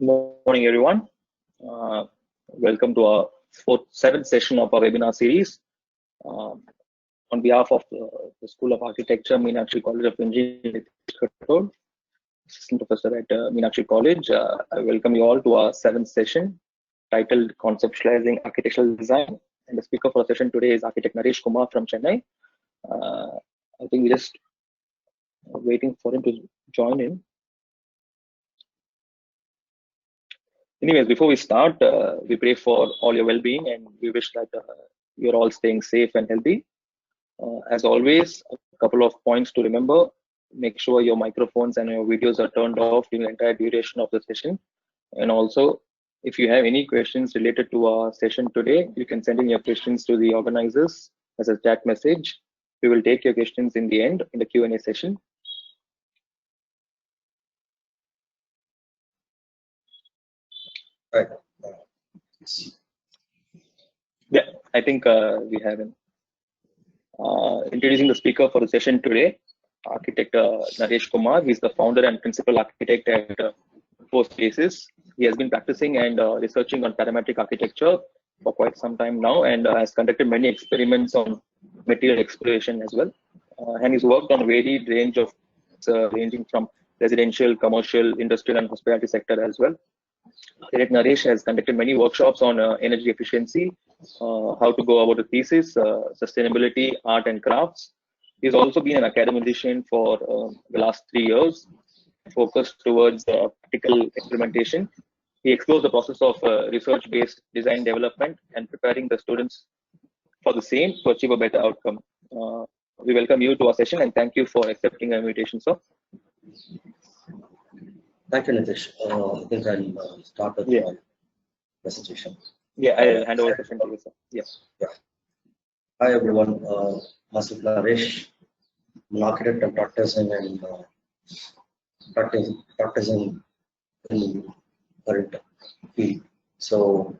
Morning, everyone. Welcome to our seventh session of our webinar series. On behalf of the School of Architecture, Meenakshi College of Engineering, Assistant Professor at Meenakshi College, I welcome you all to our seventh session titled Conceptualizing Architectural Design. And the speaker for the session today is architect Nareshkumar from Chennai. I think we're just waiting for him to join in. Anyways, before we start, we pray for all your well-being and we wish that you're all staying safe and healthy. As always, a couple of points to remember. Make sure your microphones and your videos are turned off during the entire duration of the session. And also, if you have any questions related to our session today, you can send in your questions to the organizers as a chat message. We will take your questions in the end in the Q&A session. Right. Yeah, I think we have him. Introducing the speaker for the session today, architect Nareshkumar. He's the founder and principal architect at Four Spaces. He has been practicing and researching on parametric architecture for quite some time now and has conducted many experiments on material exploration as well. And he's worked on a varied range of ranging from residential, commercial, industrial, and hospitality sector as well. Architect Naresh has conducted many workshops on energy efficiency, how to go about a thesis, sustainability, art and crafts. He's also been an academician for the last 3 years, focused towards practical experimentation. He explores the process of research-based design development and preparing the students for the same to achieve a better outcome. We welcome you to our session and thank you for accepting our invitation, sir. Thank you, Nitish. I think I'll start with my presentation. Yeah, I'll hand over the session to you, sir. Yeah. Hi, everyone. Myself Naresh. I'm an architect and practicing in current field. So,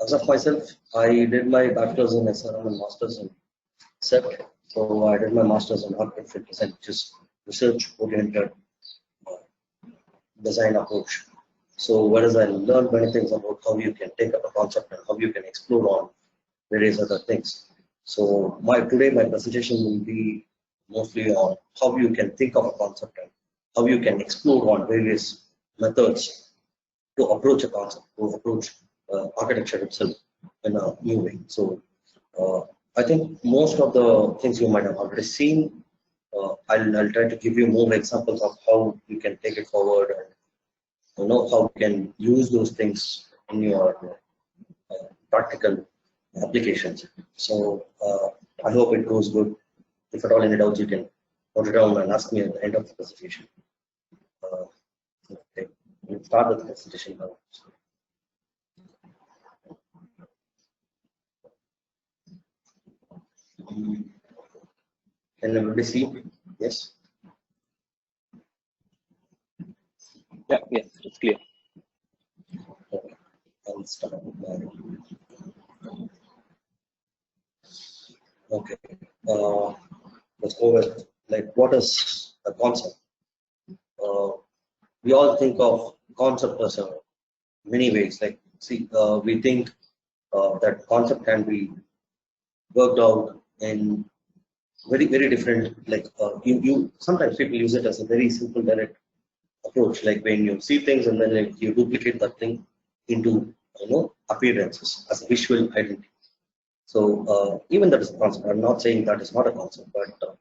as of myself, I did my bachelor's in SRM and master's in SEPT. So, I did my master's in architecture design, which is research-oriented design approach. So, whereas I learned many things about how you can take up a concept and how you can explore on various other things. So, today my presentation will be mostly on how you can think of a concept and how you can explore on various methods to approach a concept, to approach architecture itself in a new way. So, I think most of the things you might have already seen. I'll try to give you more examples of how you can take it forward and how you can use those things in your practical applications. So I hope it goes good. If at all any doubts, you can note it down and ask me at the end of the presentation. Okay, we'll start with the presentation now. Can everybody see? Yes? Yeah, it's clear. Okay, I'll start with my. Okay, let's go with what is a concept? We all think of concept as many ways. We think that concept can be worked out in very different. You sometimes people use it as a very simple direct approach, like when you see things and then you duplicate that thing into appearances as a visual identity. So even that is a concept. I'm not saying that is not a concept, but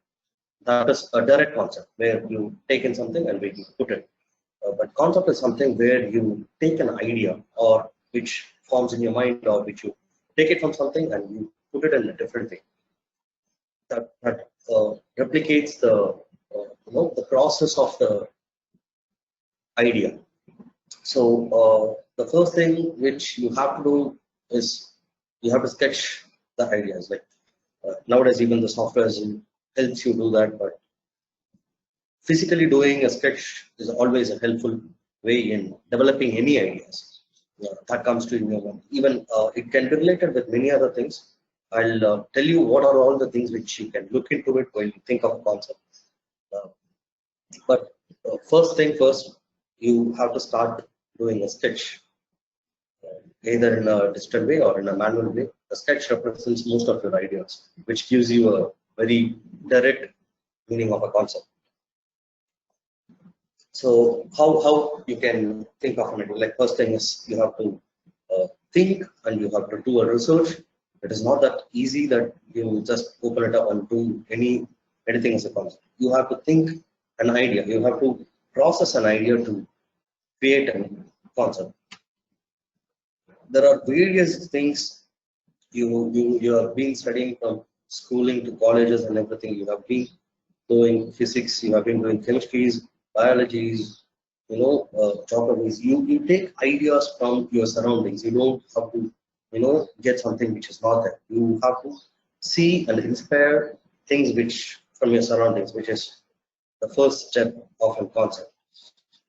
that is a direct concept where you take in something and we put it. But concept is something where you take an idea or which forms in your mind, or which you take it from something and you put it in a different way. That replicates the the process of the idea. So the first thing which you have to do is you have to sketch the ideas. Nowadays, even the software helps you do that, but physically doing a sketch is always a helpful way in developing any ideas that comes to your mind. Even it can be related with many other things. I'll tell you what are all the things which you can look into it when you think of a concept. But first thing first, you have to start doing a sketch, either in a digital way or in a manual way. A sketch represents most of your ideas, which gives you a very direct meaning of a concept. So how you can think of it? First thing is you have to think and you have to do a research. It is not that easy that you just open it up and do anything as a concept. You have to think an idea. You have to process an idea to create a concept. There are various things you have been studying from schooling to colleges and everything. You have been doing physics. You have been doing chemistries, biologies, geographies. You take ideas from your surroundings. You don't have to get something which is not there. You have to see and inspire things which from your surroundings, which is the first step of a concept.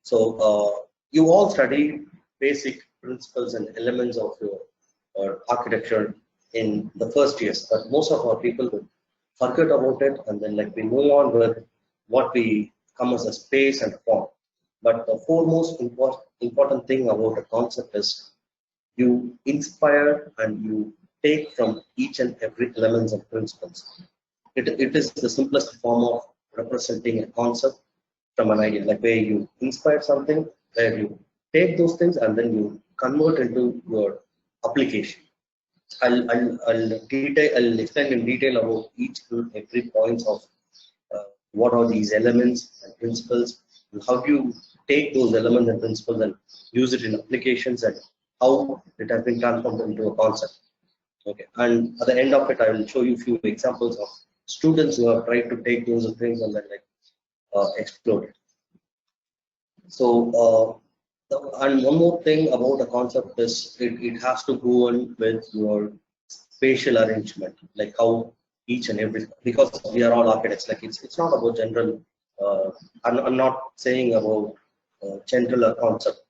So you all study basic principles and elements of your architecture in the first years, but most of our people will forget about it, and then we move on with what we come as a space and a form. But the foremost important thing about a concept is you inspire and you take from each and every elements and principles. It is the simplest form of representing a concept from an idea, where you inspire something, where you take those things and then you convert into your application. I'll explain in detail about each and every points of what are these elements and principles, and how you take those elements and principles and use it in applications, and how it has been transformed into a concept. Okay, and at the end of it, I will show you a few examples of students who have tried to take those things and then explore it. So and one more thing about the concept is it has to go in with your spatial arrangement, like how each and every, because we are all architects, like it's not about general, I'm not saying about general concept,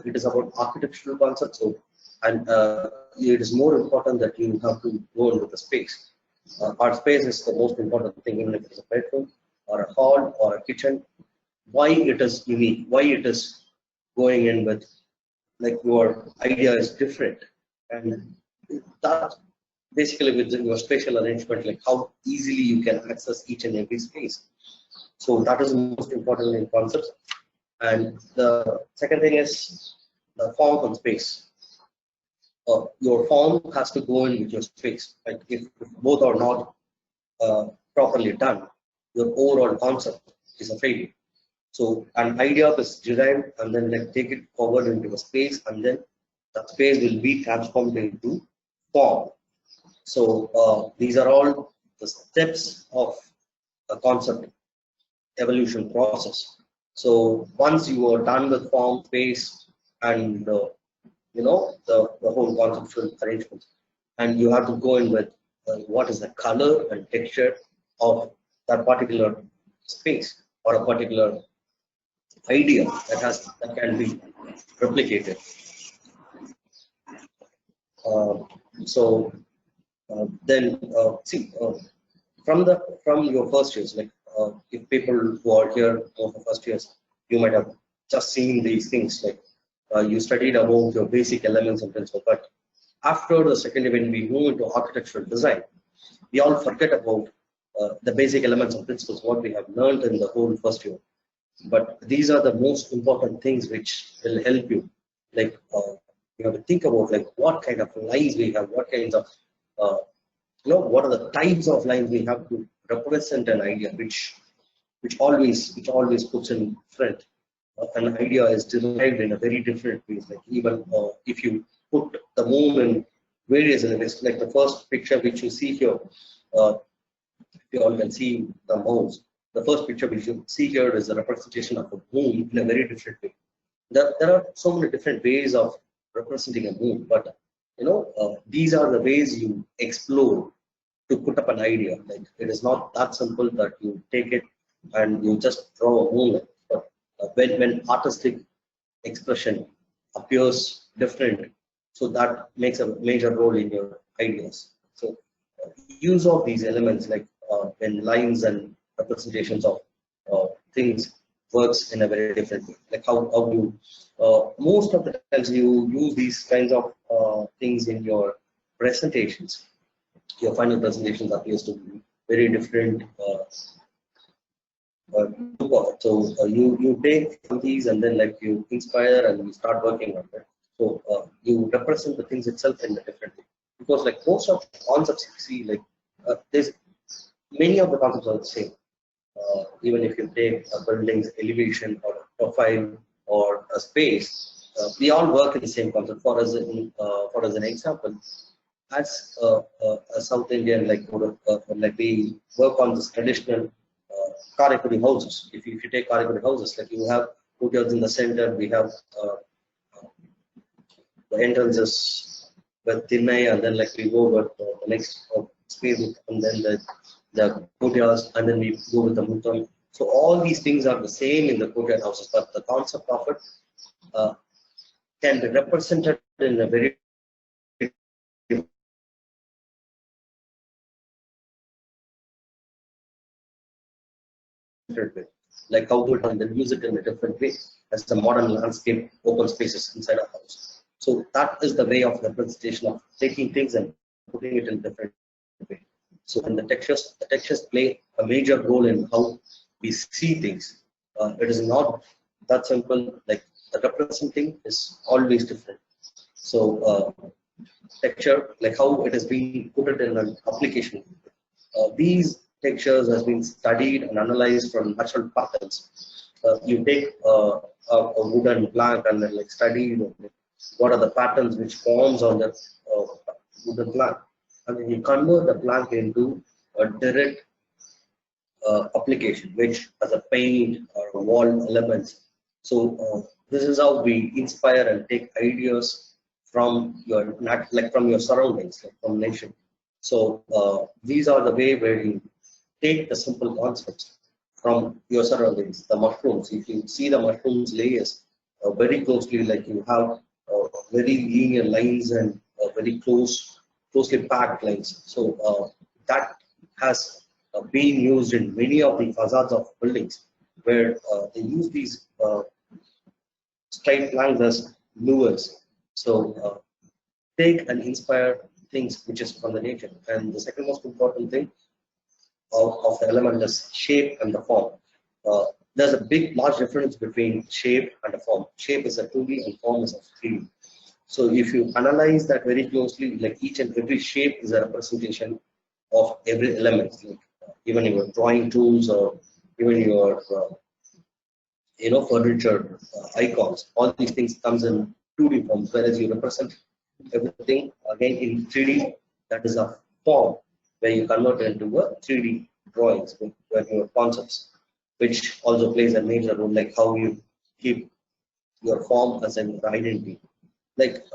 it is about architectural concept. So, and it is more important that you have to go into the space. Our space is the most important thing, even if it's a bedroom or a hall or a kitchen. Why it is unique, why it is going in with, like your idea is different, and that basically with your spatial arrangement, like how easily you can access each and every space. So that is most important in concepts. And the second thing is the form and space. Your form has to go in with your space. Like if both are not properly done, your overall concept is a failure. So an idea is derived and then like take it forward into a space, and then that space will be transformed into form. So these are all the steps of a concept evolution process. So once you are done with form, space, and the whole conceptual arrangement, and you have to go in with what is the color and texture of that particular space or a particular idea that can be replicated. So then see, from your first years, like if people who are here for the first years, you might have just seen these things, like you studied about your basic elements and principles. But after the second year, when we move into architectural design, we all forget about the basic elements and principles what we have learned in the whole first year. But these are the most important things which will help you. Like you have to think about like what kind of lines we have, what kinds of what are the types of lines we have to represent an idea, which always puts in front. An idea is derived in a very different ways. Like even if you put the moon in various elements, like the first picture which you see here, you all can see the mouse. The first picture which you see here is a representation of a moon in a very different way. There are so many different ways of representing a moon, but these are the ways you explore to put up an idea. Like it is not that simple that you take it and you just draw a moon. But when artistic expression appears different, so that makes a major role in your ideas. So use of these elements, like when lines and representations of things works in a very different way. Like how you most of the times you use these kinds of things in your presentations. Your final presentations appears to be very different look of it. So you take these and then like you inspire and you start working on it. So you represent the things itself in a different way. Because like most of the concepts you see, like there's many of the concepts are the same. Even if you take a building's elevation or a profile or a space, we all work in the same concept. For as an example, as a South Indian, like we work on this traditional Karakuri houses. If you take Karakuri houses, like you have courtyards in the center, we have the entrances with Thinnai, and then like we go with the next space, and then the courtyards, and then we go with the Muttam. So all these things are the same in the courtyard houses, but the concept of it can be represented in a very different way. Like how to and then use it in a different way as the modern landscape open spaces inside a house. So that is the way of representation of taking things and putting it in a different way. So and the textures play a major role in how we see things. It is not that simple. Like the representing is always different. So texture, like how it has been put it in an application. These textures has been studied and analyzed from natural patterns. You take a wooden plank and then like study what are the patterns which forms on that wooden plank, and then you convert the plank into a direct application, which as a paint or wall elements, So this is how we inspire and take ideas from your from your surroundings, like from nature. So these are the way where you take the simple concepts from your surroundings. The mushrooms, if you see the mushrooms layers very closely, like you have very linear lines and very closely packed lines. So that has been used in many of the facades of buildings, where they use these straight lines as lures. So take and inspire things which is from the nature. And the second most important thing of the element is shape and the form. There's a large difference between shape and a form. Shape is a 2D and form is a 3D. So if you analyze that very closely, like each and every shape is a representation of every element. Like even your drawing tools or even your furniture icons, all these things comes in 2D forms, whereas you represent everything again in 3D. That is a form where you convert it into a 3D drawings with your concepts, which also plays a major role, like how you keep your form as an identity. Like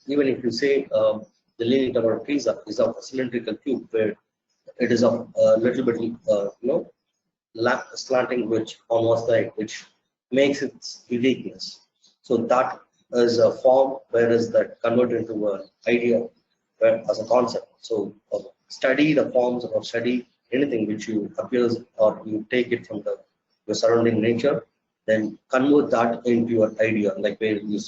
even if you say the Leaning Tower of Pisa is of a cylindrical cube, where it is of a little bit slanting which on one side, which makes its uniqueness. So that is a form, whereas that converted into an idea as a concept. So study the forms or study anything which you appears or you take it from your surrounding nature, then convert that into your idea. Like where you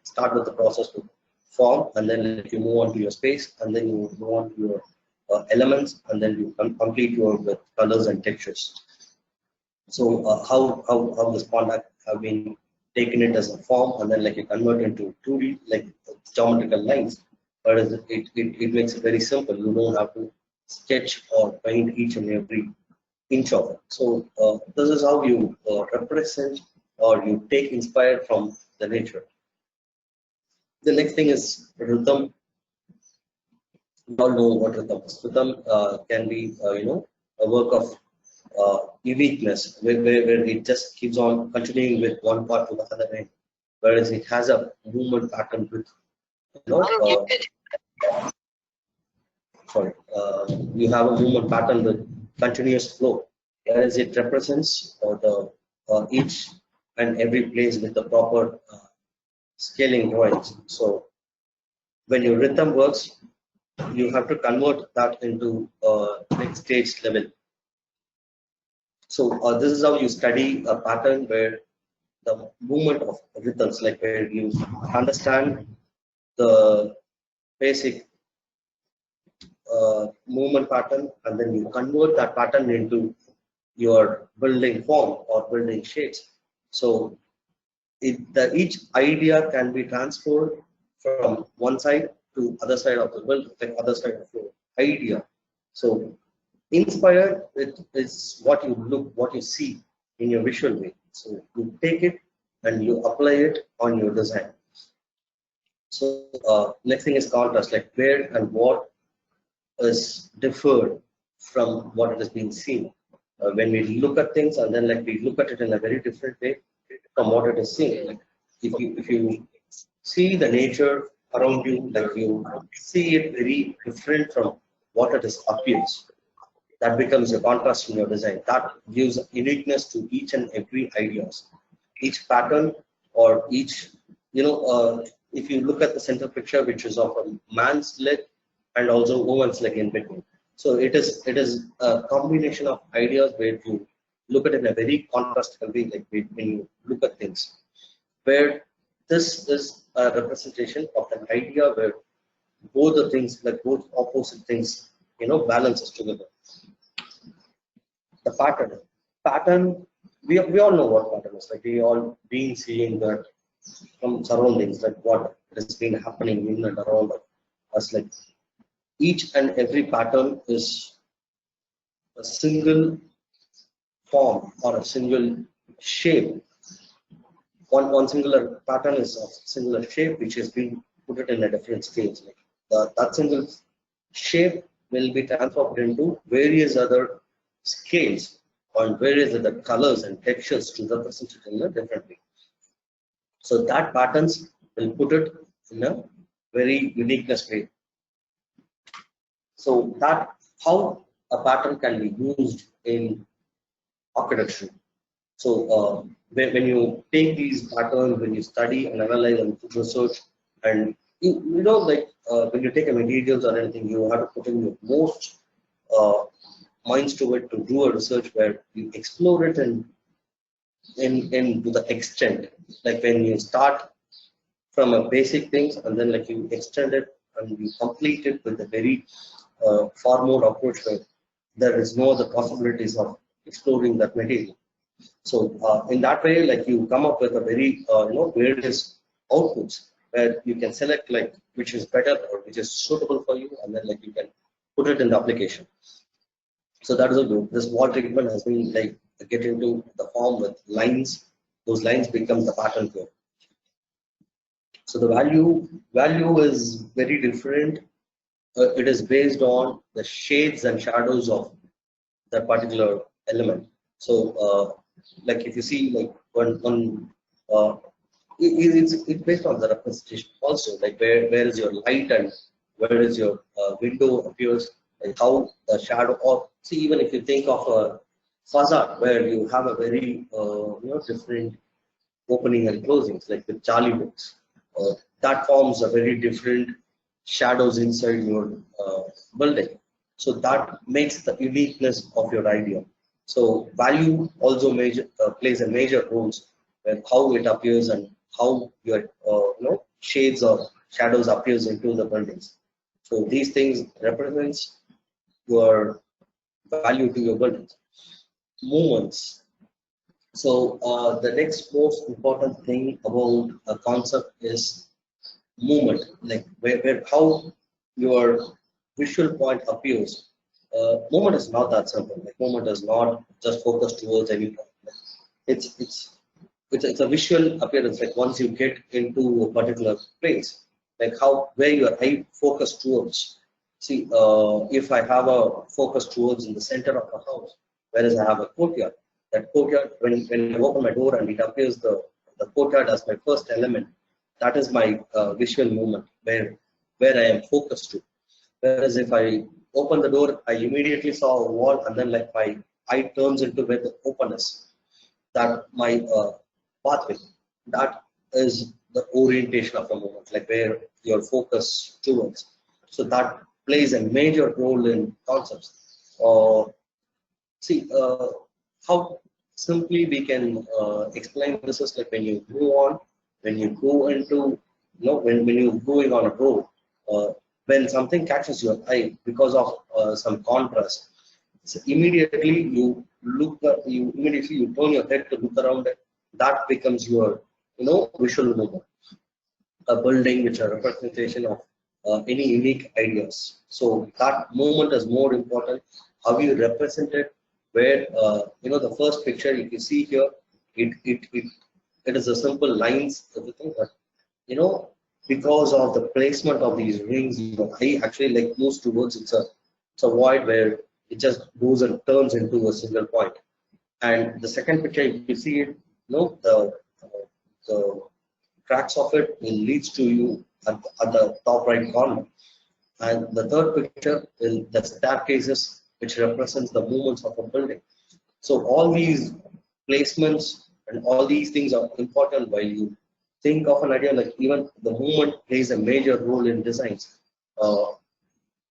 start with the process to form, and then you move on to your space, and then you move on to your elements, and then you complete your with colors and textures. So how this contact have been taken it as a form, and then like you convert into 2D like geometrical lines, but it makes it very simple. You don't have to sketch or paint each and every inch of it. So this is how you represent or you take inspired from the nature. The next thing is rhythm. We all know what rhythm is. Rhythm can be a work of uniqueness, where it just keeps on continuing with one part to the other end, whereas it has a movement pattern with you have a movement pattern with continuous flow, whereas it represents each and every place with the proper scaling drawings. So when your rhythm works, you have to convert that into next stage level. So this is how you study a pattern where the movement of rhythms, like where you understand the basic movement pattern, and then you convert that pattern into your building form or building shapes. So each idea can be transferred from one side to other side of the building, like other side of your idea. So inspired is what you see in your visual way. So you take it and you apply it on your design. So next thing is contrast, like where and what is differed from what it has been seen. When we look at things, and then like we look at it in a very different way from what it is seen. Like if you see the nature around you, like you see it very different from what it is appears. That becomes a contrast in your design. That gives uniqueness to each and every ideas, each pattern or each, if you look at the center picture, which is of a man's leg and also woman's leg in between. So it is a combination of ideas where you look at it in a very contrasted way, like when you look at things, where this is a representation of an idea where both the things, like both opposite things, balances together. The pattern, we all know what pattern is. Like we all been seeing that from surroundings, like what has been happening in and around us. Like each and every pattern is a single form or a single shape. One singular pattern is a singular shape which has been put it in a different stage. Like that single shape will be transformed into various other scales on various other colors and textures to represent it in a different way. So that patterns will put it in a very uniqueness way. So that how a pattern can be used in architecture. So when you take these patterns, when you study and analyze and research, and you know, like when you take a materials or anything, you have to put in your most uh, minds to it to do a research where you explore it and in to the extent, like when you start from a basic things and then like you extend it and you complete it with a very far more approach where there is no other possibilities of exploring that material. So in that way, like you come up with a very various outputs where you can select like which is better or which is suitable for you, and then like you can put it in the application. So that is a good. This wall treatment has been like get into the form with lines. Those lines become the pattern code. So the value is very different. It is based on the shades and shadows of that particular element. So like if you see like one it's based on the representation also, like where is your light and where is your window appears, and how the shadow, or see even if you think of a facade where you have a very different opening and closings like with Charlie books, that forms a very different shadows inside your building. So that makes the uniqueness of your idea. So value also plays a major role in how it appears and how your shades or shadows appears into the buildings. So these things represents your value to your buildings. Movements. So the next most important thing about a concept is movement, like where how your visual point appears. Movement is not that simple. Like movement is not just focused towards any point. Like, it's a visual appearance. Like once you get into a particular place, like how where your eye focus towards. See, if I have a focus towards in the center of the house, whereas I have a courtyard. That courtyard, when I open my door and it appears the courtyard as my first element, that is my visual movement where I am focused to. Whereas if I open the door, I immediately saw a wall, and then like my eye turns into where the openness, that my pathway, that is the orientation of the movement, like where your focus towards. So that plays a major role in concepts. See how simply we can explain this is like when you move on, when you go into, when you're going on a road, uh, when something catches your eye because of some contrast, so immediately you you turn your head to look around it. That becomes your visual movement. A building which are representation of any unique ideas. So that movement is more important. How you represent it, where the first picture if you see here, it is a simple lines, everything, but because of the placement of these rings, I actually like moves towards it's a void where it just goes and turns into a single point. And the second picture, if you see it, the tracks of it will leads to you at the top right corner. And the third picture is the staircases, which represents the movements of a building. So all these placements and all these things are important while you think of an idea. Like even the movement plays a major role in designs.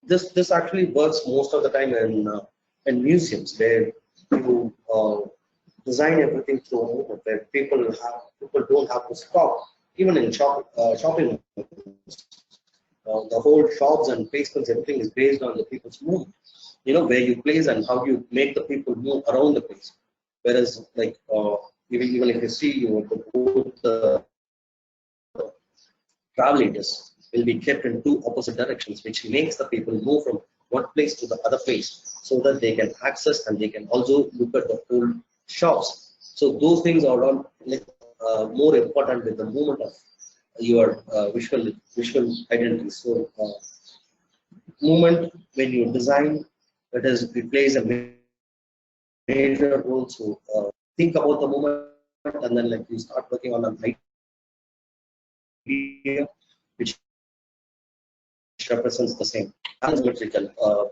This actually works most of the time in museums where you design everything through a movement, where people don't have to stop. Even in shopping, the whole shops and placements, everything is based on the people's movement. Where you place and how you make the people move around the place. Whereas, like even if you see, you put the travelers will be kept in two opposite directions, which makes the people move from one place to the other place, so that they can access and they can also look at the whole shops. So those things are all like more important with the movement of your visual identity. So movement when you design, it plays a major role. So think about the movement and then like you start working on an idea idea which represents the same. Symmetrical.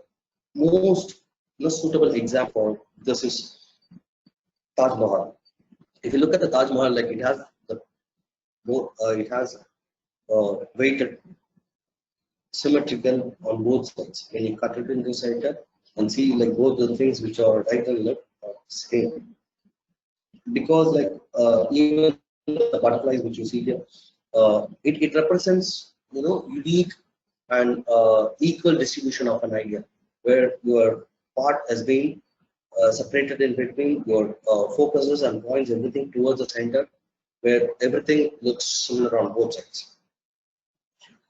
Most suitable example for this is Taj Mahal. If you look at the Taj Mahal, like it has the it has weighted symmetrical on both sides. When you cut it into center and see like both the things which are right and left are same. Because like even the butterflies which you see here, it represents unique and equal distribution of an idea, where your part has been separated in between your focuses and points everything towards the center, where everything looks similar on both sides.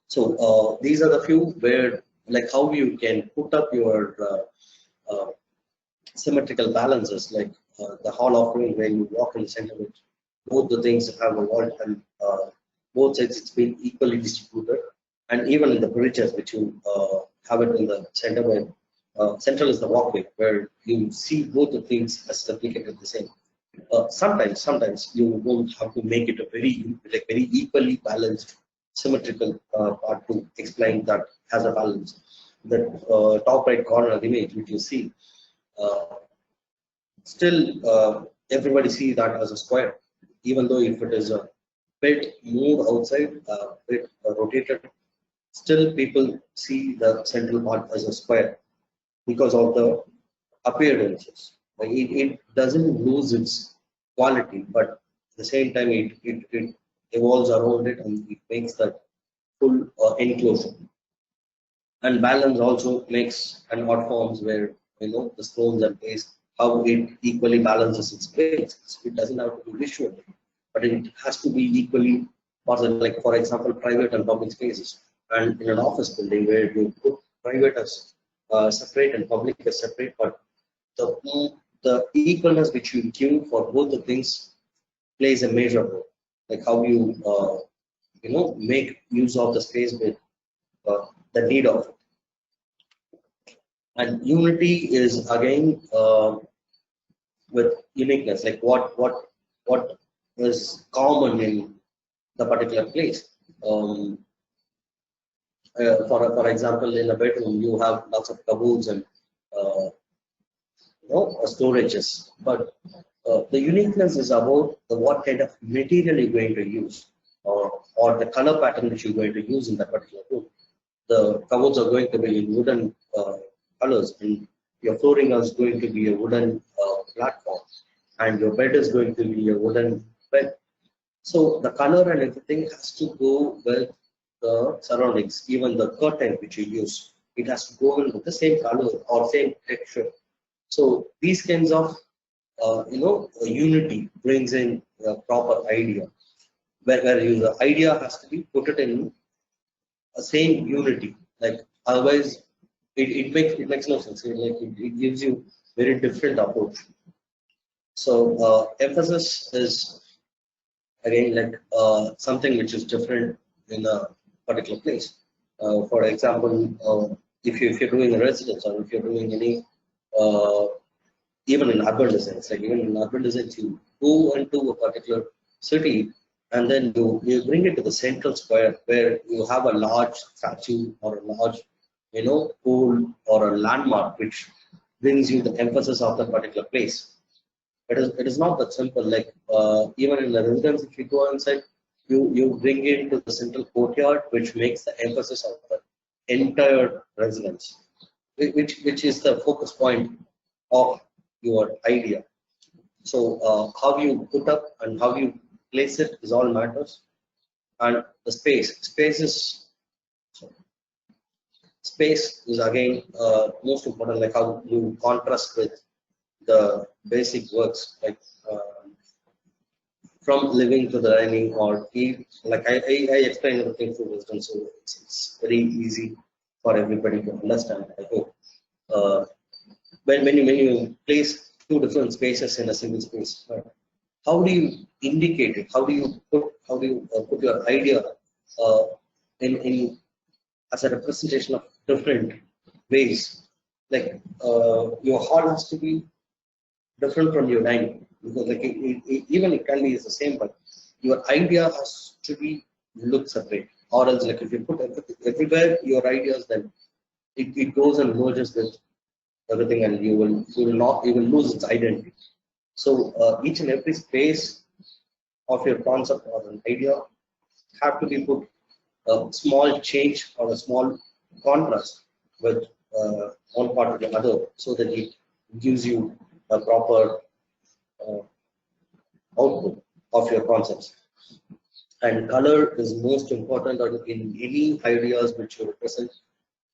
So these are the few where like how you can put up your symmetrical balances, like the hall of fame where you walk in the center, which both the things have a wall and both sides it's been equally distributed, and even in the bridges which you have it in the center, where central is the walkway where you see both the things as replicated the same. Sometimes you won't have to make it a very equally balanced symmetrical part to explain that has a balance. The top right corner of the image which you see, still everybody see that as a square, even though if it is a bit moved outside, bit rotated, still people see the central part as a square because of the appearances. Like it doesn't lose its quality, but at the same time it evolves around it and it makes that full enclosure. And balance also makes an art forms where the stones and place, how it equally balances its space. It doesn't have to be visual, but it has to be equally possible. Like for example, private and public spaces, and in an office building where you put private as separate and public as separate, but the equalness which you give for both the things plays a major role. Like how you make use of the space with the need of it. And unity is again with uniqueness, like what is common in the particular place. For example, in a bedroom you have lots of cupboards and storages, but the uniqueness is about what kind of material you're going to use, or the color pattern which you're going to use in that particular room. The cupboards are going to be in wooden colors, and your flooring is going to be a wooden platform, and your bed is going to be a wooden bed. So the color and everything has to go with the surroundings. Even the curtain which you use, it has to go in with the same color or same texture. So these kinds of unity brings in a proper idea, where the idea has to be put it in a same unity. Like otherwise, it makes no sense. It gives you very different approach. So emphasis is again like something which is different in a particular place. For example, if you're doing a residence, or if you're doing any even in urban designs, like even in urban designs, you go into a particular city and then you bring it to the central square where you have a large statue or a large pole or a landmark which brings you the emphasis of the particular place. It is not that simple. Like even in the residence, if you go inside, you bring it to the central courtyard, which makes the emphasis of the entire residence, which is the focus point of your idea. So how you put up and how you place it is all matters. And the space is again most important, like how you contrast with the basic works, like from living to the dining or eat. Like I explained everything through wisdom, so it's very easy for everybody to understand, I hope. When you place two different spaces in a single space, how do you indicate it? How do you put your idea in as a representation of different ways? Like your hall has to be different from your dining, because like even it can be the same, but your idea has to be look separate. Or else, like if you put everywhere your ideas, then it goes and merges with everything, and you will lose its identity. So each and every space of your concept or an idea have to be put a small change or a small contrast with one part or the other, so that it gives you a proper uh, output of your concepts. And color is most important in any ideas which you represent,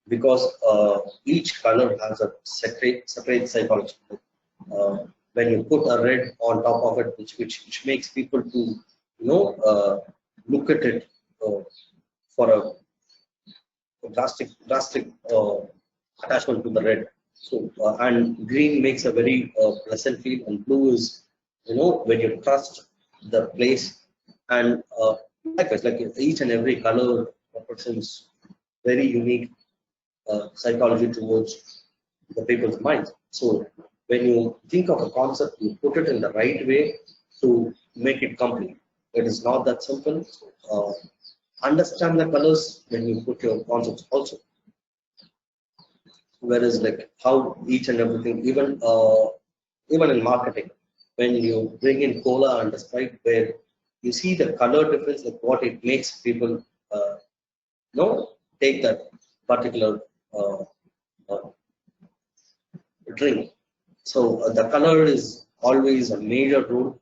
because each color has a separate psychology. When you put a red on top of it, which makes people to look at it for a drastic attachment to the red. So and green makes a very pleasant feel, and blue is when you trust the place. And likewise, like each and every color represents very unique psychology towards the people's minds. So when you think of a concept, you put it in the right way to make it complete. It is not that simple. Understand the colors when you put your concepts also. Whereas like how each and everything, even in marketing, when you bring in cola and the Sprite, where you see the color difference, like what it makes people take that particular drink. So the color is always a major role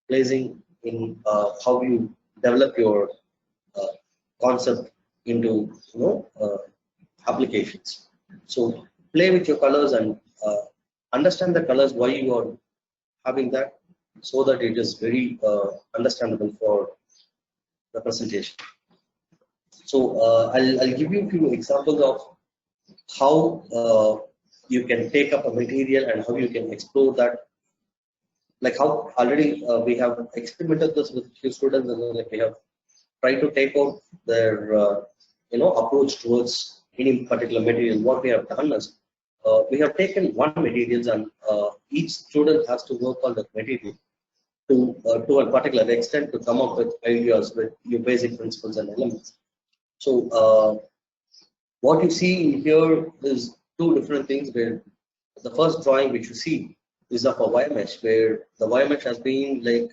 placing in how you develop your concept into applications. So play with your colors and understand the colors, why you are having that, so that it is very understandable for the presentation. So I'll give you a few examples of how you can take up a material and how you can explore that. Like how already we have experimented this with few students, and like we have tried to take out their approach towards any particular material. What we have done is we have taken one materials, and each student has to work on that material to a particular extent to come up with ideas with your basic principles and elements. So what you see in here is two different things, where the first drawing which you see is of a wire mesh, where the wire mesh has been like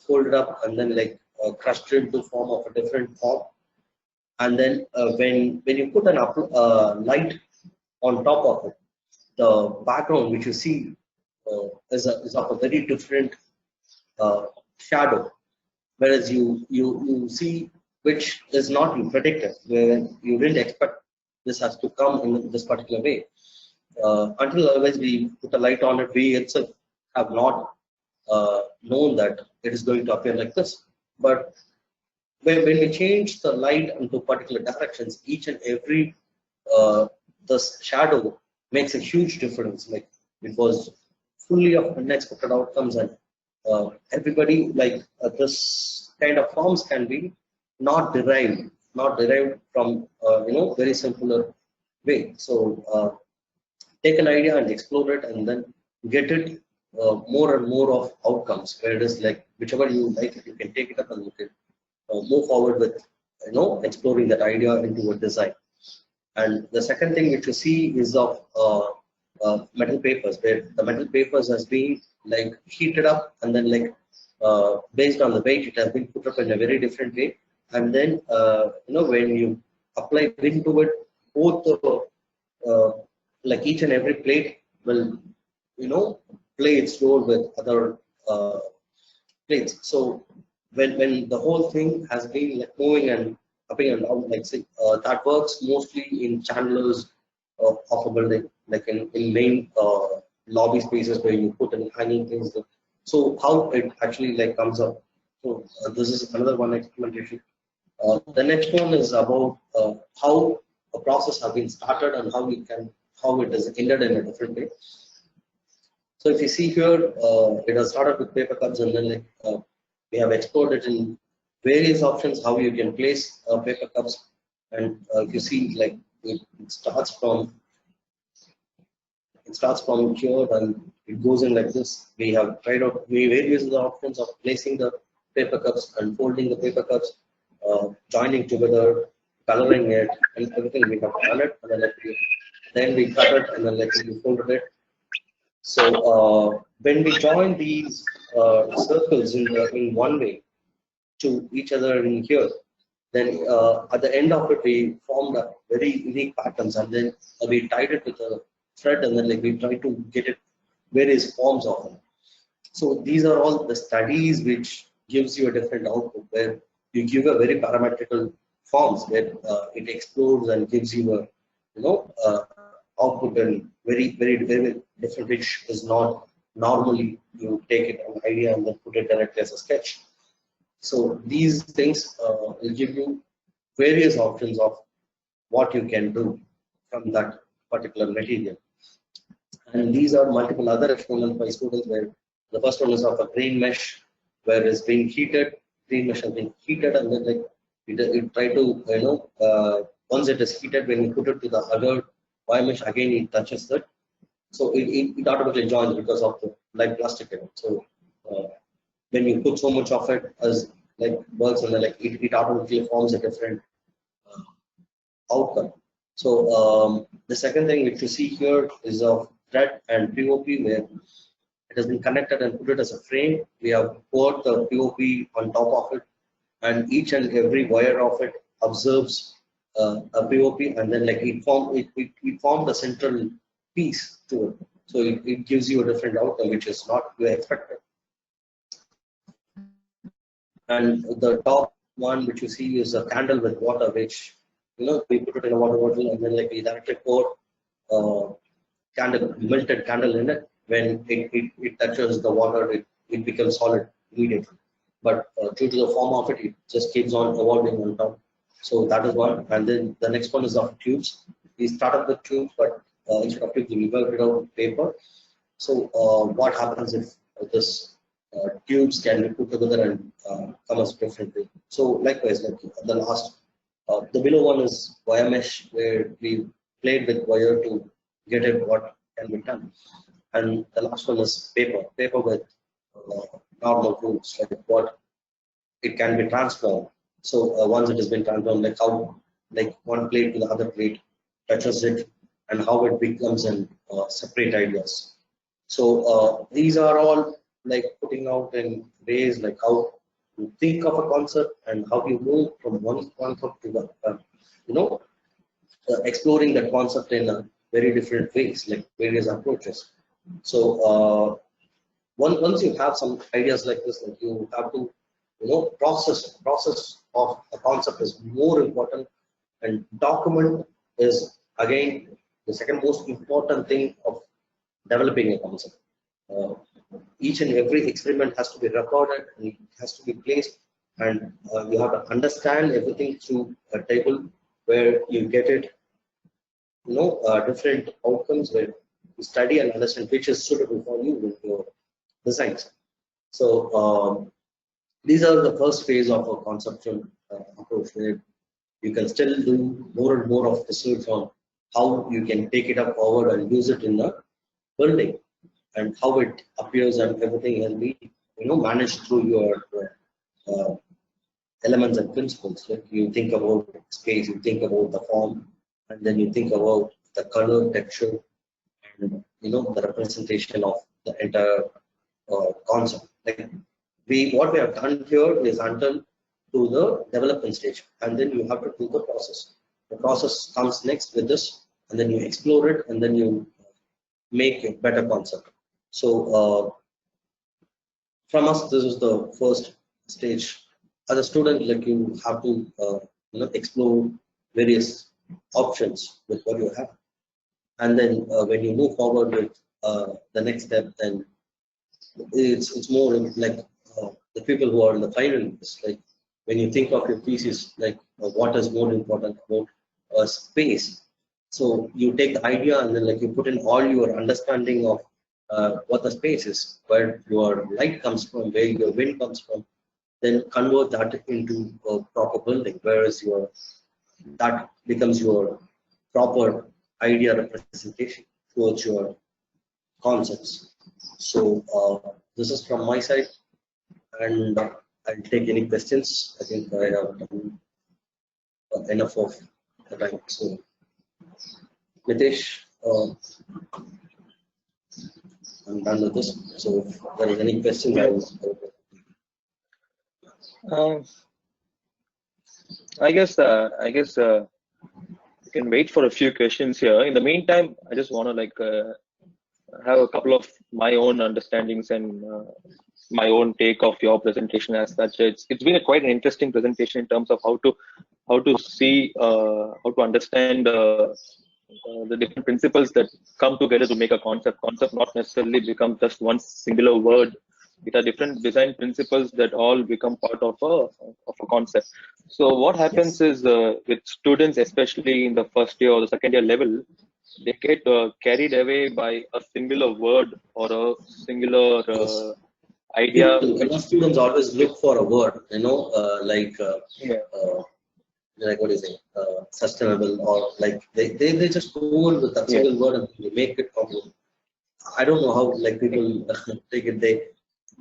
folded up and then like crushed into form of a different form. And then when you put an light on top of it, the background which you see is of a very different shadow, whereas you see which is not predicted, where you didn't expect this has to come in this particular way. Until otherwise we put a light on it, we itself have not known that it is going to appear like this. But when we change the light into particular directions, each and every the shadow makes a huge difference. Like it was fully of unexpected outcomes, and everybody like this kind of forms can be not derived from very simpler way. So take an idea and explore it, and then get it more and more of outcomes, where it is like whichever you like it, you can take it up and you can move forward with exploring that idea into a design. And the second thing which you see is of metal papers, where the metal papers has been like heated up, and then like based on the weight, it has been put up in a very different way. And then when you apply wind to it, both like each and every plate will play its role with other plates. So when the whole thing has been like moving and up and down, like say, that works mostly in channelers of a building, like in main lobby spaces where you put in hanging things. So how it actually like comes up. So this is another one experimentation. The next one is about how a process has been started and how it is ended in a different way. So if you see here, it has started with paper cups, and then like we have explored it in various options how you can place paper cups. And if you see, like it starts from here and it goes in like this. We have tried out various options of placing the paper cups and folding the paper cups, joining together, coloring it, and everything. We have done it, and then we cut it, and then we folded it. So when we join these circles in one way to each other in here, then at the end of it, we formed a very unique patterns, and then we tied it with a thread, and then we try to get it various forms of it. So these are all the studies which gives you a different output, where you give a very parametrical forms, where it explores and gives you a output in very different, which is not normally you take it an idea and then put it directly as a sketch. So these things will give you various options of what you can do from that particular material. And these are multiple other experiments by students, where the first one is of a green mesh, where it's being heated. Green mesh has been heated, and then you try to once it is heated, when you put it to the other wire mesh, again it touches that. So it automatically joins because of the light plastic in it. So when you put so much of it as works, and then it automatically forms a different outcome. So the second thing which you see here is of thread and POP, where it has been connected and put it as a frame. We have poured the POP on top of it, and each and every wire of it observes a POP, and then it formed a central piece to it. So it gives you a different outcome, which is not you expected. And the top one which you see is a candle with water, which we put it in a water bottle, and then we directly pour melted candle in it. When it touches the water, it becomes solid immediately. But due to the form of it, it just keeps on evolving on top. So that is one. And then the next one is of tubes. We started with tubes, but instead of tubes, we worked it out with paper. So what happens if this tubes can be put together and come as differently? So likewise, the last, the below one is wire mesh, where we played with wire to get it what can be done. And the last one is paper with normal tools, what it can be transformed. So once it has been transformed, how one plate to the other plate touches it, and how it becomes in separate ideas. So these are all putting out in ways how you think of a concept and how you move from one concept to the exploring that concept in a very different ways, various approaches. So once you have some ideas like this, you have to process of a concept is more important, and document is again the second most important thing of developing a concept. Each and every experiment has to be recorded, and it has to be placed, and you have to understand everything through a table where you get it different outcomes, where you study and understand which is suitable for you with your designs. So these are the first phase of a conceptual approach, where you can still do more and more of research on how you can take it up forward and use it in the building, and how it appears, and everything will be managed through your elements and principles. You think about space, you think about the form, and then you think about the color, texture, and the representation of the entire concept. What we have done here is until to the development stage, and then you have to do the process. The process comes next with this, and then you explore it, and then you make a better concept. So from us, this is the first stage. As a student, you have to explore various options with what you have, and then when you move forward with the next step, then it's more the people who are in the final years, when you think of your thesis, what is more important about space. So you take the idea, and then you put in all your understanding of what the space is, where your light comes from, where your wind comes from, then convert that into a proper building, whereas that becomes your proper idea representation towards your concepts. So this is from my side, and I'll take any questions. I think I have done enough of the time. So, Nitesh, I'm done with this. So, if there is any question, I guess you can wait for a few questions here. In the meantime, I just want to have a couple of my own understandings and my own take of your presentation as such. It's been quite an interesting presentation in terms of how to see how to understand the different principles that come together to make a concept. Concept not necessarily become just one singular word. It are different design principles that all become part of a concept. So what happens is with students, especially in the first year or the second year level, they get carried away by a singular word or a singular idea. Students always look for a word, like what is it, sustainable, or like they just go on with that single word and they make it complicated. I don't know how like people take it.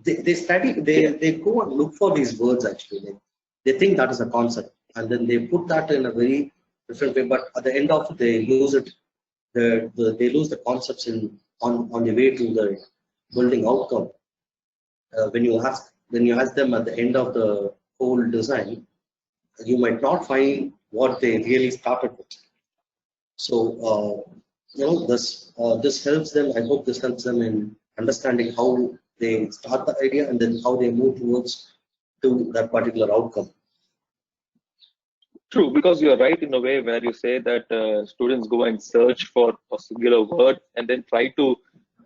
They study, they go and look for these words actually. Like, they think that is a concept, and then they put that in a very different way. But at the end of it, they lose it. They lose the concepts on the way to the building outcome. When you ask them at the end of the whole design, you might not find what they really started with. So this helps them. I hope this helps them in understanding how they start the idea and then how they move towards to that particular outcome. True, because you're right in a way where you say that students go and search for a singular word and then try to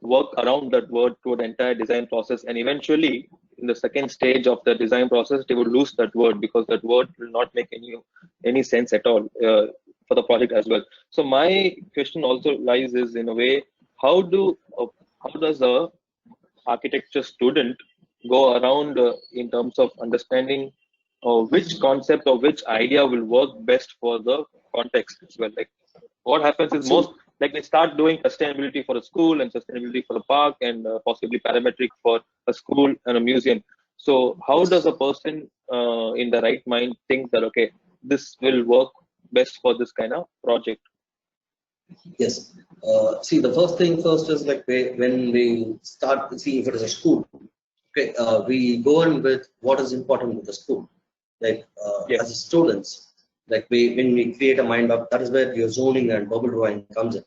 work around that word through the entire design process, and eventually in the second stage of the design process they would lose that word because that word will not make any sense at all for the project as well. So my question also lies is, in a way, how does a architecture student go around in terms of understanding which concept or which idea will work best for the context as well? Like what happens is most like they start doing sustainability for a school and sustainability for a park and possibly parametric for a school and a museum. So how does a person in the right mind think that, okay, this will work best for this kind of project? Yes. See, the first thing first is like when we start, see if it is a school, okay, we go in with what is important with the school. Like as students, like when we create a mind map, that is where your zoning and bubble drawing comes in.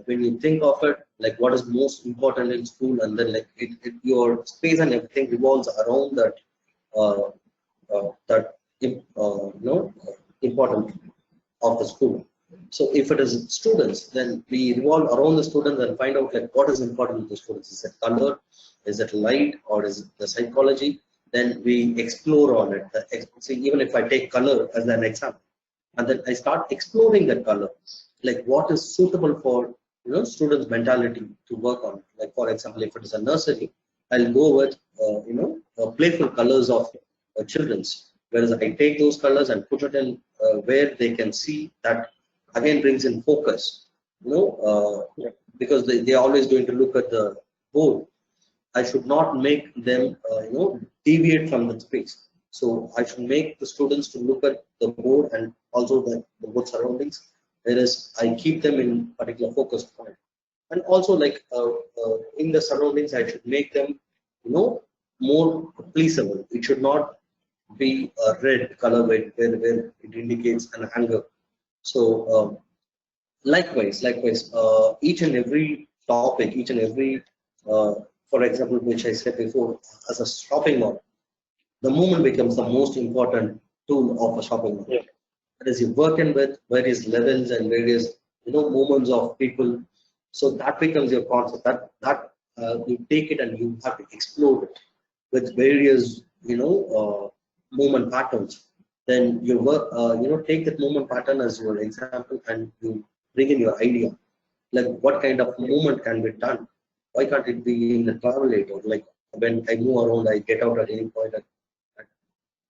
When you think of it, like what is most important in school, and then like your space and everything revolves around that important of the school. So if it is students, then we revolve around the students and find out like what is important to the students. Is it color? Is it light? Or is it the psychology? Then we explore on it. See, even if I take color as an example, and then I start exploring that color, like what is suitable for students' mentality to work on. Like for example, if it is a nursery, I'll go with playful colors of children's. Whereas I take those colors and put it in where they can see that again brings in focus. Because they are always going to look at the board. I should not make them deviate from the space. So I should make the students to look at the board and also the board surroundings, whereas I keep them in particular focus point. And also like in the surroundings, I should make them more pleasable. It should not be a red color where it indicates an anger. So likewise, each and every topic, each and every for example, which I said before, as a shopping mall, the movement becomes the most important tool of a shopping mall. Yeah. That is, you work in with various levels and various movements of people. So that becomes your concept. That you take it and you have to explore it with various movement patterns. Then you work, take that movement pattern as your example and you bring in your idea. Like what kind of movement can be done? Why can't it be in the travel aid? Or like when I move around, I get out at any point and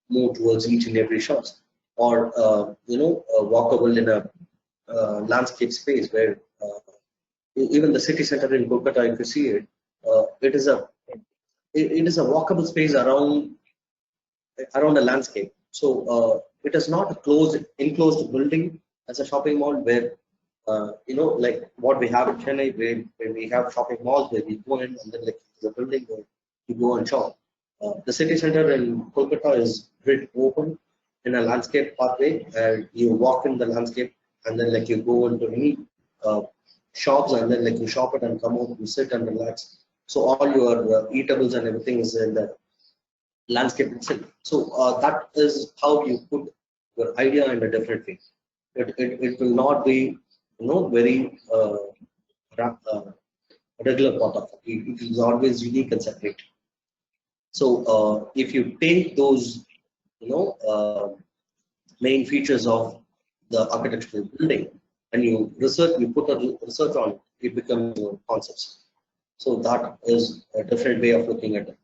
move towards each and every shot. Or walkable in a landscape space where even the city center in Kolkata, if you see it, it is a walkable space around around a landscape. So it is not a enclosed building as a shopping mall where like what we have in Chennai, where we have shopping malls where we go in and then like the building where you go and shop. The city center in Kolkata is grid open in a landscape pathway. You walk in the landscape and then like you go into any shops and then like you shop it and come out, you sit and relax. So all your eatables and everything is in the landscape itself. So that is how you put your idea in a different way. It will not be very regular part of it. It is always unique and separate. So if you take those main features of the architectural building and you put a research on it, it becomes your concepts. So that is a different way of looking at it.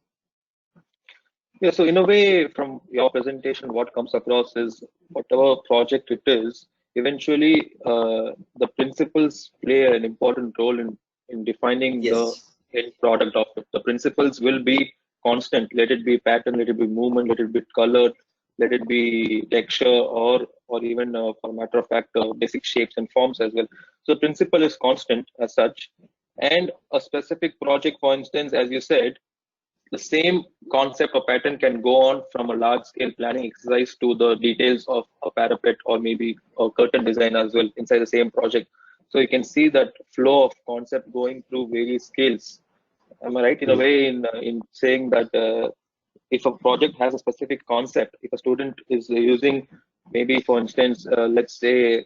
Yeah, so in a way, from your presentation, what comes across is whatever project it is, eventually the principles play an important role in defining Yes. the end product of it. The principles will be constant. Let it be pattern, let it be movement, let it be color, let it be texture, or even for a matter of fact, basic shapes and forms as well. So the principle is constant as such, and a specific project, for instance, as you said, the same concept or pattern can go on from a large scale planning exercise to the details of a parapet or maybe a curtain design as well inside the same project. So you can see that flow of concept going through various scales. Am I right in a way in saying that if a project has a specific concept, if a student is using maybe, for instance, let's say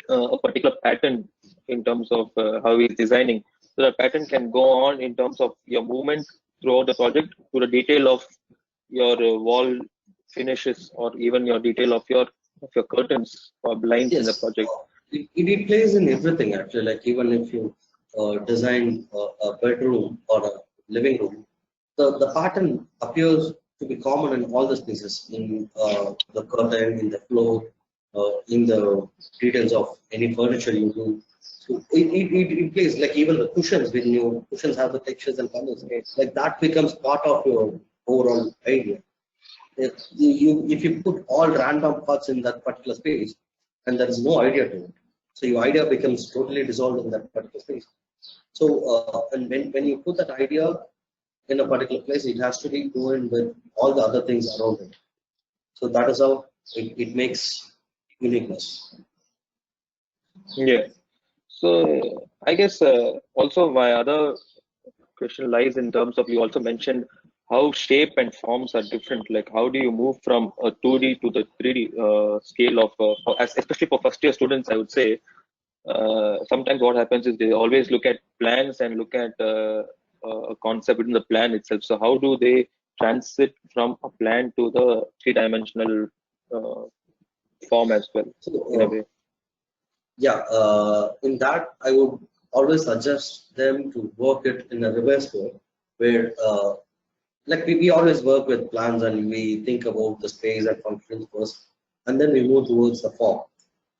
a particular pattern in terms of how he's designing. So the pattern can go on in terms of your movement throughout the project to the detail of your wall finishes or even your detail of your curtains or blinds in the Yes, project. it plays in everything actually. Like even if you design a bedroom or a living room, the pattern appears to be common in all the spaces, in the curtain, in the floor, in the details of any furniture you do. So it plays like even the cushions, when your cushions have the textures and colors, like that becomes part of your overall idea. If you put all random parts in that particular space and there is no idea to it, so your idea becomes totally dissolved in that particular space. So and when you put that idea in a particular place, it has to be going with all the other things around it. So that is how it makes uniqueness. Yeah. So I guess also my other question lies in terms of, you also mentioned how shape and forms are different. Like how do you move from a 2D to the 3D scale of, especially for first year students, I would say. Sometimes what happens is they always look at plans and look at a concept within the plan itself. So how do they transit from a plan to the three-dimensional uh, form as well, So in a way? yeah, in that I would always suggest them to work it in a reverse way, where like we always work with plans and we think about the space and functions first, and then we move towards the form.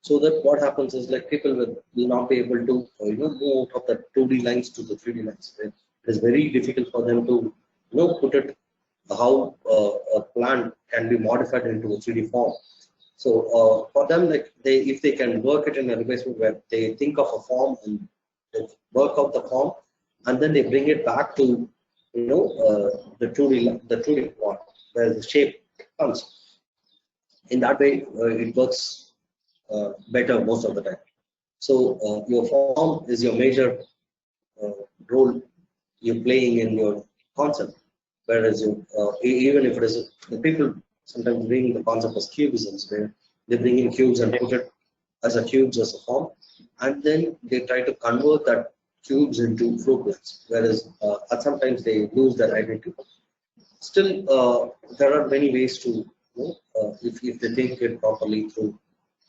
So that what happens is like people will not be able to move out of the 2D lines to the 3D lines. It is very difficult for them to put it how a plan can be modified into a 3D form. So for them, like if they can work it in a replacement where they think of a form and they work out the form, and then they bring it back to the 2D form where the shape comes. In that way, it works better most of the time. So your form is your major role you're playing in your concept. Whereas even if it is the people sometimes bring the concept as cubisms, where they bring in cubes and put it as a cubes as a form, and then they try to convert that cubes into floor plans. Whereas sometimes they lose their identity. Still, there are many ways to, if they think it properly through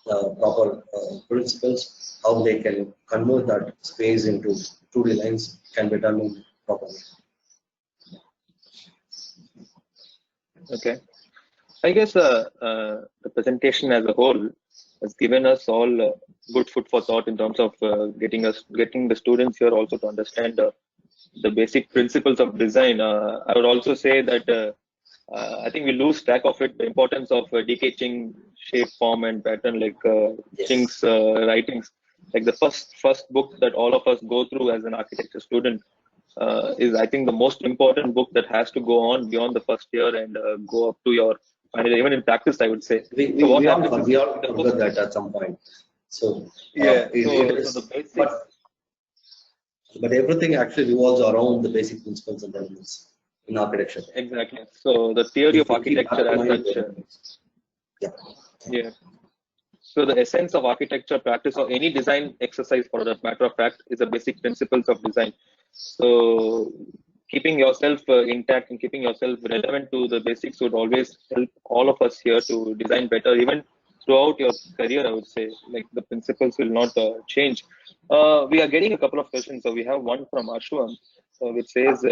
proper principles, how they can convert that space into 2D lines can be done properly. Okay. I guess the presentation as a whole has given us all good food for thought in terms of getting the students here also to understand the basic principles of design. I would also say that I think we lose track of it, the importance of decaying shape, form, and pattern, like Ching's writings. Like the first book that all of us go through as an architecture student is, I think, the most important book that has to go on beyond the first year and go up to your final, even in practice, I would say. We all forgot that at some point. So yeah, it is, so the basics. But everything actually revolves around the basic principles and elements in architecture. Exactly. So the theory of architecture as such. Yeah. So the essence of architecture practice or any design exercise, for that matter of fact, is the basic principles of design. So keeping yourself intact and keeping yourself relevant to the basics would always help all of us here to design better, even throughout your career. I would say, like, the principles will not change. We are getting a couple of questions. So we have one from Ashwam, which says,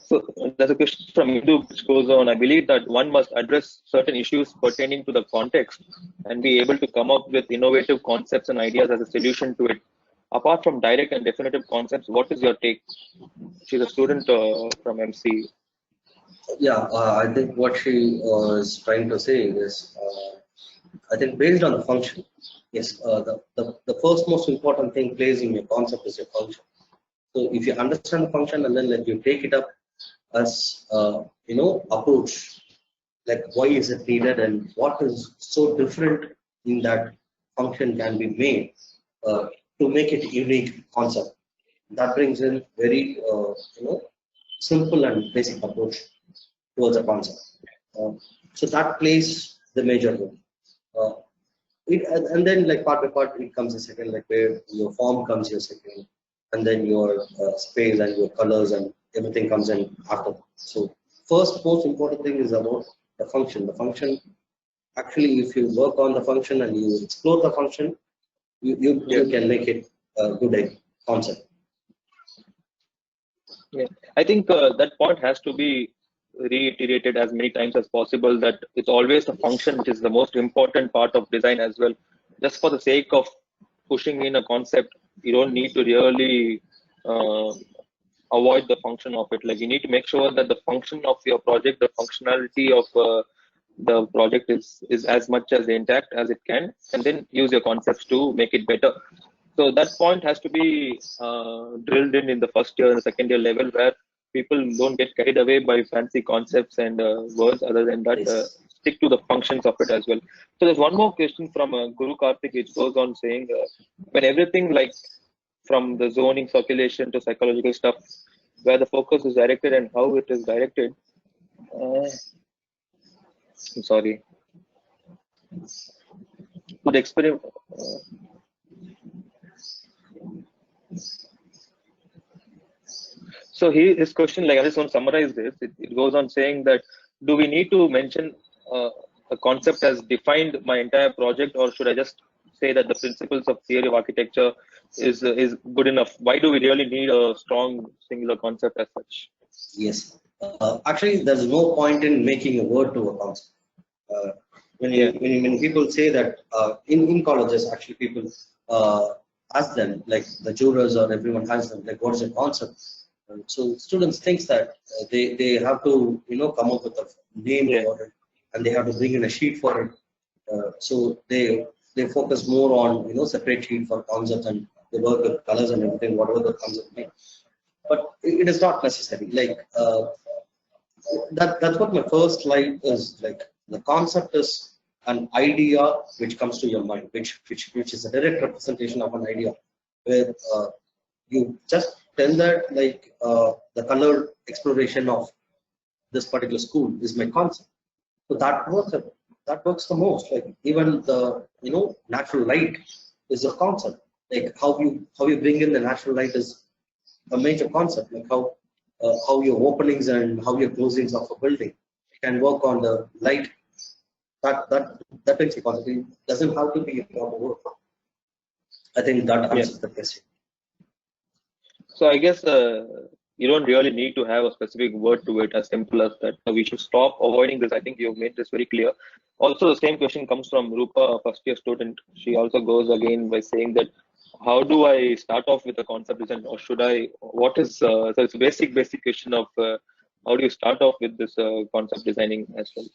so there's a question from Hindu which goes on, I believe that one must address certain issues pertaining to the context and be able to come up with innovative concepts and ideas as a solution to it. Apart from direct and definitive concepts, what is your take? She's a student from MC. Yeah, I think what she is trying to say is, I think based on the function, yes, the first most important thing plays in your concept is your function. So if you understand the function and then you take it up as approach, like why is it needed and what is so different in that function can be made to make it unique concept. That brings in very simple and basic approach towards a concept. So that plays the major role. And then, like, part by part, it comes a second, like where your form comes your second, and then your space and your colors and everything comes in after. So first most important thing is about the function. The function, actually, if you work on the function and you explore the function, you can make it a good concept. Yeah, I think that point has to be reiterated as many times as possible, that it's always the function which is the most important part of design as well. Just for the sake of pushing in a concept, you don't need to really avoid the function of it. Like, you need to make sure that the function of your project, the functionality of the project is as much as intact as it can, and then use your concepts to make it better. So that point has to be drilled in the first year and the second year level, where people don't get carried away by fancy concepts and words. Other than that, stick to the functions of it as well. So there's one more question from Guru Karthik, which goes on saying, when everything, like from the zoning, circulation to psychological stuff, where the focus is directed and how it is directed. I'm sorry. Could experiment. So his question, like, I just want to summarize this. It goes on saying that, do we need to mention a concept as defined my entire project, or should I just say that the principles of theory of architecture is good enough? Why do we really need a strong singular concept as such? Yes, actually, there's no point in making a word to a concept. When people say that in colleges, actually people ask them, like the jurors or everyone has them, like, what is a concept? So students think that they have to come up with a name for it, and they have to bring in a sheet for it. So they focus more on separate sheet for concepts, and they work with colors and everything, whatever the concept means. But it is not necessary. Like that's what my first slide is. Like, the concept is an idea which comes to your mind, which is a direct representation of an idea, where you just tell that, like, the color exploration of this particular school is my concept. So that works the most. Like, even the natural light is a concept. Like, how you bring in the natural light is a major concept. Like how your openings and how your closings of a building can work on the light. That makes a concept. It doesn't have to be a proper word. I think that answers the question. So I guess you don't really need to have a specific word to it, as simple as that. We should stop avoiding this. I think you've made this very clear. Also, the same question comes from Rupa, a first year student. She also goes again by saying that, how do I start off with a concept design, or should I, what is, so it's a basic question of how do you start off with this concept designing as well?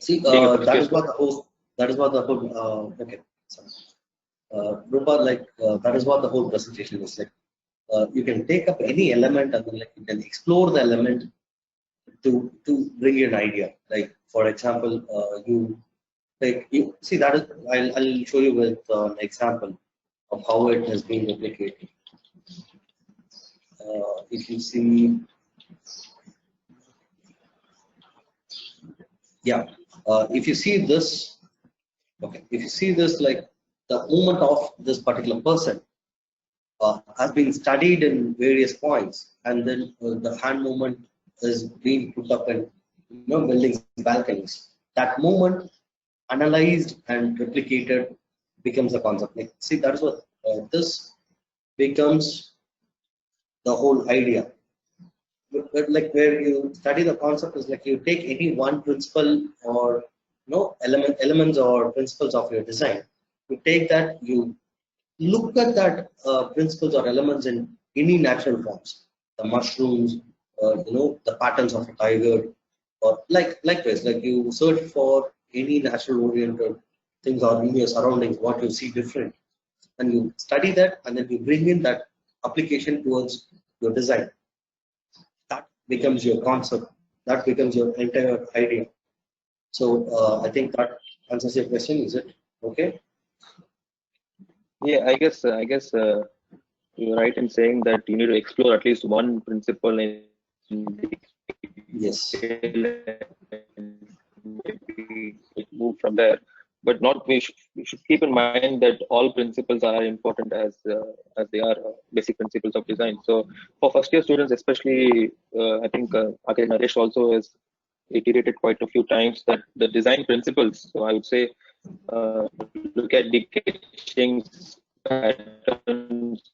See, that is what the whole, okay. Sorry. Rupa, like, that is what the whole presentation is like. You can take up any element and then like you can explore the element to bring you an idea. Like for example, you see that is, I'll show you with an example of how it has been replicated. If you see, yeah, if you see this, okay, if you see this, like the movement of this particular person has been studied in various points, and then the hand movement is being put up in buildings, balconies. That movement analyzed and replicated becomes a concept. Like, see, that is what this becomes the whole idea. But like where you study the concept is like you take any one principle or elements or principles of your design. You take that, you look at that principles or elements in any natural forms, the mushrooms, the patterns of a tiger, or likewise, like you search for any natural oriented things or in your surroundings, what you see different, and you study that, and then you bring in that application towards your design. That becomes your concept. That becomes your entire idea. So I think that answers your question. Is it okay? Yeah, I guess you're right in saying that you need to explore at least one principle in Yes. maybe move from there. But not we should keep in mind that all principles are important as they are basic principles of design. So for first year students, especially, I think Naresh also has iterated quite a few times that the design principles. So I would say look at decaying patterns.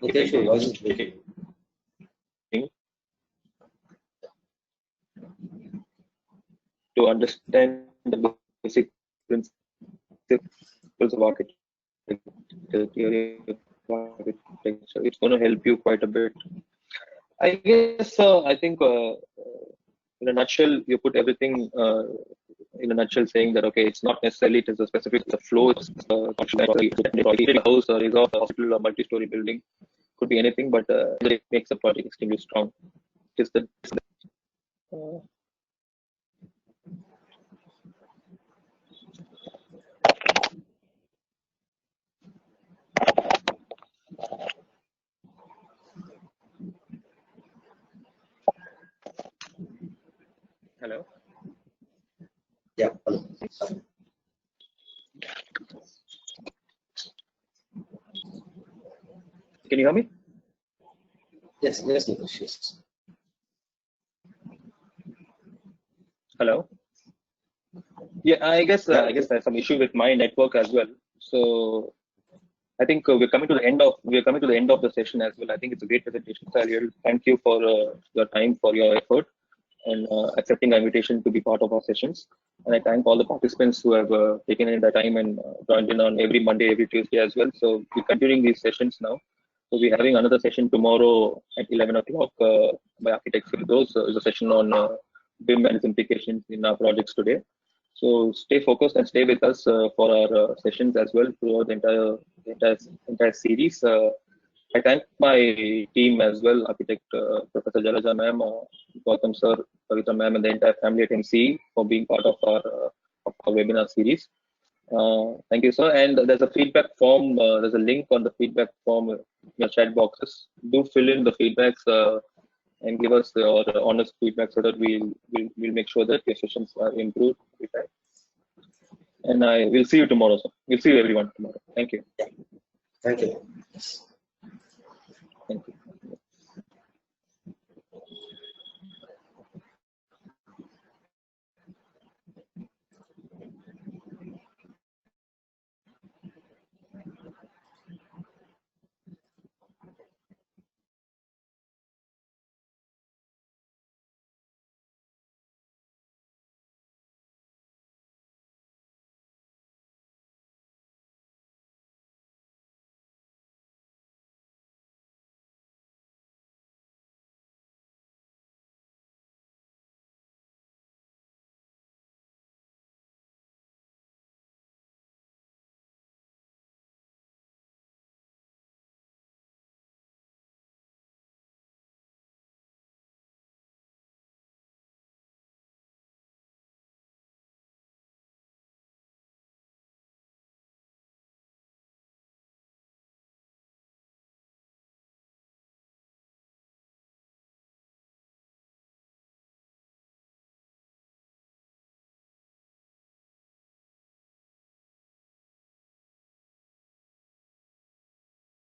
Okay, sure. Voice is breaking. To understand the basic principles of architecture, theory of architecture, it's going to help you quite a bit. I guess I think in a nutshell, you put everything in a nutshell, saying that okay, it's not necessarily it is a specific the flow, it's a house or is a hospital or multi-story building, could be anything, but it makes a project extremely strong. Is the hello? Yeah. Hello. Sorry. Can you hear me? Yes. Yes, Nitish. Yes. Hello. Yeah, I guess there's some issue with my network as well. So I think we're coming to the end of the session as well. I think it's a great presentation. So I really thank you for your time, for your effort, and accepting the invitation to be part of our sessions. And I thank all the participants who have taken in the time and joined in on every Monday, every Tuesday as well. So we're continuing these sessions now. So we're having another session tomorrow at 11 o'clock by Architects Those is a session on BIM and its implications in our projects today. So stay focused and stay with us for our sessions as well throughout the entire series. I thank my team as well, Architect Professor Jalaja ma'am, Gautam sir, Pavitra ma'am, and the entire family at MCE for being part of our webinar series. Thank you, sir. And there's a feedback form. There's a link on the feedback form in your chat boxes. Do fill in the feedbacks. and give us your honest feedback so that we'll make sure that your sessions are improved with time. And I will see you tomorrow. So we'll see you everyone tomorrow. Thank you. Thank you. Thank you.